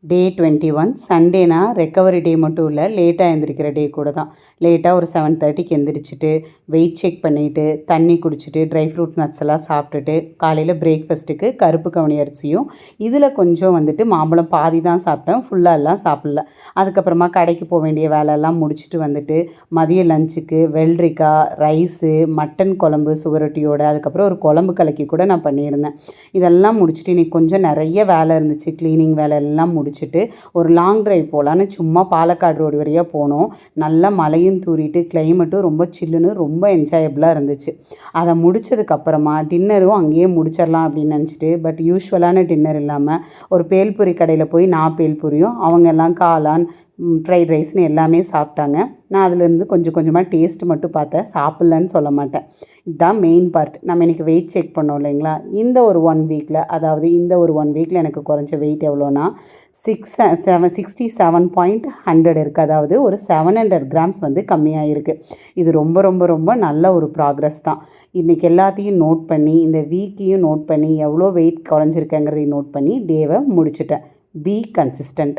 டே 21 சண்டேனா ரெக்கவரி டே மட்டும் இல்லை, லேட்டாக எழுந்திரிக்கிற டே கூட தான். லேட்டாக ஒரு 7:30க்கு எந்திரிச்சிட்டு வெயிட் செக் பண்ணிவிட்டு தண்ணி குடிச்சிட்டு ட்ரை ஃப்ரூட் நட்ஸ் எல்லாம் சாப்பிட்டுட்டு காலையில் பிரேக்ஃபாஸ்ட்டுக்கு கருப்பு கவுனி அரிசியும் இதில் கொஞ்சம் மாம்பழம் பாதி தான் சாப்பிட்டேன், ஃபுல்லாக எல்லாம் சாப்பிடல. அதுக்கப்புறமா கடைக்கு போக வேண்டிய வேலையெல்லாம் முடிச்சுட்டு மதிய லஞ்சுக்கு வெள்ளரிக்காய் ரைஸு, மட்டன் குழம்பு சுவரொட்டியோடு, அதுக்கப்புறம் ஒரு குழம்பு கலக்கி கூட நான் பண்ணியிருந்தேன். இதெல்லாம் முடிச்சுட்டு இன்றைக்கி கொஞ்சம் நிறைய வேலை இருந்துச்சு, க்ளீனிங் வேலை எல்லாம் முடிச்சுட்டு ஒரு லாங் ட்ரைவ் போகலான்னு சும்மா பாலக்காடு ரோடு வழியாக போனோம். நல்லா மழையும் தூரிட்டு கிளைமேட்டும் ரொம்ப சில்லுன்னு ரொம்ப என்ஜாயபிளாக இருந்துச்சு. அதை முடித்ததுக்கப்புறமா டின்னரும் அங்கேயே முடிச்சிடலாம் அப்படின்னு நினச்சிட்டு, பட் யூஸ்வலான டின்னர் இல்லாமல் ஒரு பேல்பூரி கடையில் போய் நான் பேல்பூரியும் அவங்க எல்லாம் காளான் ஃப்ரைட் ரைஸ்னு எல்லாமே சாப்பிட்டாங்க. நான் அதிலேருந்து கொஞ்சம் கொஞ்சமாக டேஸ்ட் மட்டும் பார்த்தேன், சாப்பிட்லன்னு சொல்ல மாட்டேன். இதுதான் மெயின் பார்ட். நம்ம இன்றைக்கி வெயிட் செக் பண்ணோம் இல்லைங்களா, இந்த ஒரு 1 வீக்கில், அதாவது இந்த ஒரு 1 வீக்கில் எனக்கு குறைஞ்ச வெயிட் எவ்வளோனா 67.100 இருக்குது. அதாவது ஒரு 700 கிராம்ஸ் கம்மியாக இருக்குது. இது ரொம்ப ரொம்ப ரொம்ப நல்ல ஒரு ப்ராக்ரஸ் தான். இன்றைக்கி எல்லாத்தையும் நோட் பண்ணி, இந்த வீக்கையும் நோட் பண்ணி, எவ்வளோ வெயிட் குறைஞ்சிருக்கேங்கிறதையும் நோட் பண்ணி டேவை முடிச்சிட்டேன். Be consistent.